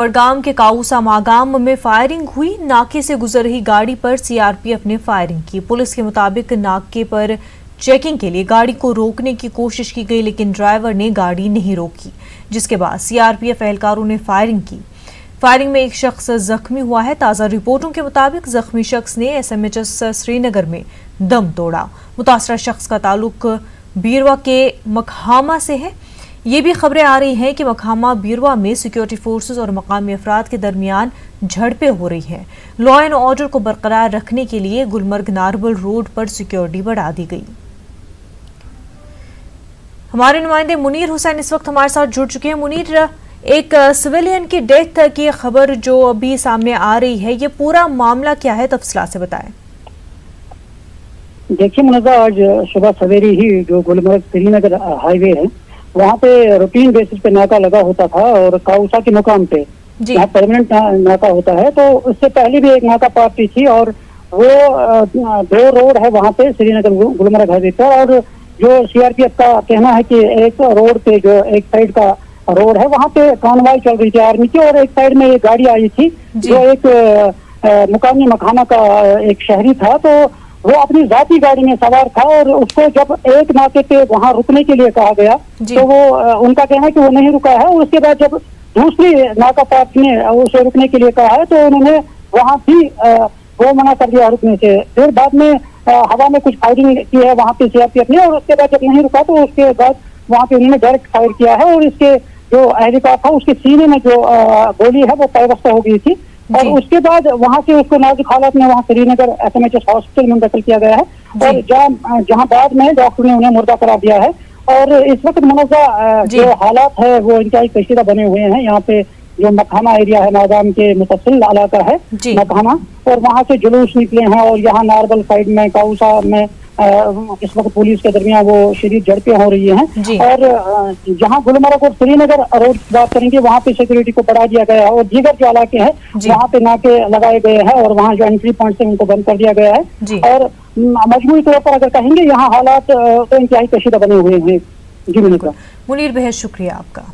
बड़गाम के काऊसा मागाम में फायरिंग हुई। नाके से गुजर रही गाड़ी पर सीआरपीएफ ने फायरिंग की। पुलिस के मुताबिक नाके पर चेकिंग के लिए गाड़ी को रोकने की कोशिश की गई, लेकिन ड्राइवर ने गाड़ी नहीं रोकी, जिसके बाद सीआरपीएफ एहलकारों ने फायरिंग की। फायरिंग में एक शख्स जख्मी हुआ है। ताज़ा रिपोर्टों के मुताबिक जख्मी शख्स ने एसएमएच श्रीनगर में दम तोड़ा। मुतासरा शख्स का ताल्लुक बीरवा के मकहामा से है। ये भी खबरें आ रही हैं कि मकहामा बीरवा में सिक्योरिटी फोर्सेस और मकामी अफराद के दरमियान झड़पें हो रही हैं। लॉ एंड ऑर्डर को बरकरार रखने के लिए गुलमर्ग नारबल रोड पर सिक्योरिटी बढ़ा दी गई। हमारे नुमाइंदे मुनीर हुसैन इस वक्त हमारे साथ जुड़ चुके हैं। मुनीर, एक सिविलियन की डेथ की खबर जो अभी सामने आ रही है, ये पूरा मामला क्या है, तफसीलात से बताएं। देखिए मुनज़्ज़ा, आज सुबह सवेरे ही जो गुलमर्ग श्रीनगर हाईवे है वहाँ पे रूटीन बेसिस पे नाका लगा होता था और काऊसा के मुकाम पे यहाँ परमानेंट नाका होता है। तो उससे पहले भी एक नाका पार्टी थी और वो दो रोड है वहाँ पे श्रीनगर गुलमर्ग हाईवे पे, और जो सीआरपीएफ का कहना है कि एक रोड पे जो एक साइड का रोड है वहाँ पे कॉन्वॉय चल रही थी आर्मी की, और एक साइड में एक गाड़ी आई थी जो एक मुकामी मखाना का एक शहरी था। तो वो अपनी जाती गाड़ी में सवार था और उसको जब एक नाके पे वहां रुकने के लिए कहा गया तो वो उनका कहना है कि वो नहीं रुका है। उसके बाद जब दूसरी नाका पार्ट ने उसे रुकने के लिए कहा है तो उन्होंने वहां भी वो मना कर दिया रुकने से। फिर बाद में हवा में कुछ फायरिंग की है वहां पे सीआरपीएफ ने, और उसके बाद जब नहीं रुका तो उसके बाद वहां पे उन्होंने डायरेक्ट फायर किया है और इसके जो एहलकार था उसके सीने में जो गोली है वो पैवस्ता हो गई थी। और उसके बाद वहां से उसको नाजुक हालत में वहां श्रीनगर एसएमएच हॉस्पिटल में मुंतकिल किया गया है, और जहां बाद में डॉक्टर ने उन्हें मुर्दा करार दिया है। और इस वक्त मुनज़्ज़ा जो हालात है वो इंतहाई पेचीदा बने हुए हैं। यहाँ पे जो मकहामा एरिया है, मागाम के मुतसिल इलाका है मकहामा, और वहां से जुलूस निकले हैं और यहाँ नारबल साइड में काऊसा में इस वक्त पुलिस के दरमियान वो शदीद झड़पें हो रही हैं। और जहां गुलमर्ग और श्रीनगर रोड की बात करेंगे वहां पे सिक्योरिटी को बढ़ा दिया गया है, और दीगर जो इलाके हैं वहां पे नाके लगाए गए हैं और वहां जो एंट्री पॉइंट है उनको बंद कर दिया गया है। और मजबूरी तौर पर अगर कहेंगे यहाँ हालात तो इंतहाई पेचीदा बने हुए हैं। जी मुनीर, बेहद शुक्रिया आपका।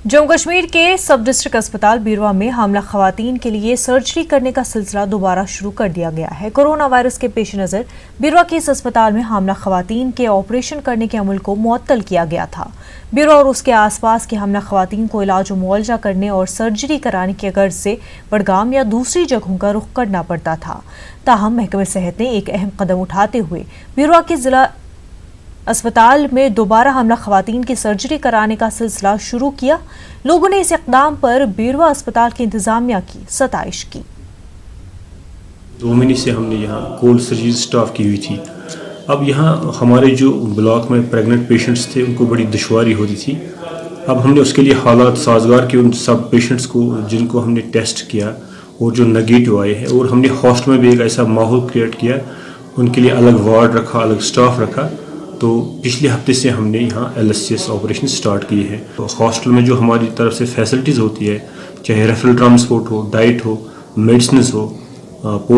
जम्मू कश्मीर के सब डिस्ट्रिक्ट अस्पताल बीरवा में हामला खवातीन के लिए सर्जरी करने का सिलसिला दोबारा शुरू कर दिया गया है। कोरोना वायरस के पेश नज़र बीरवा के इस अस्पताल में हामला खवातीन के ऑपरेशन करने के अमल को मुअत्तल किया गया था। बीरवा और उसके आसपास की हामला खवातीन को इलाज और मुआवजा करने और सर्जरी कराने की गर्ज से बड़गाम या दूसरी जगहों का रुख करना पड़ता था। ताहम महकमे सेहत ने एक अहम कदम उठाते हुए बीरवा के जिला अस्पताल में दोबारा हमला खवातीन की सर्जरी कराने का सिलसिला शुरू किया। लोगों ने इस इक़दाम पर बीरवा अस्पताल की इंतजामिया की सताइश की। 2 महीने से हमने यहाँ कोल्ड सर्जरी स्टाफ की हुई थी। अब यहाँ हमारे जो ब्लॉक में प्रेग्नेंट पेशेंट्स थे उनको बड़ी दुश्वारी होती थी। अब हमने उसके लिए हालात साजगार किए उन सब पेशेंट्स को जिनको हमने टेस्ट किया और जो नेगेटिव आए हैं, और हमने हॉस्टल में भी एक ऐसा माहौल क्रिएट किया, उनके लिए अलग वार्ड रखा, अलग स्टाफ रखा। तो पिछले हफ्ते से हमने यहाँ LSCS ऑपरेशन स्टार्ट किए हैं। तो हॉस्टल में जो हमारी तरफ से फैसिलिटीज़ होती है, चाहे रेफरल ट्रांसपोर्ट हो, डाइट हो, मेडिसिन हो,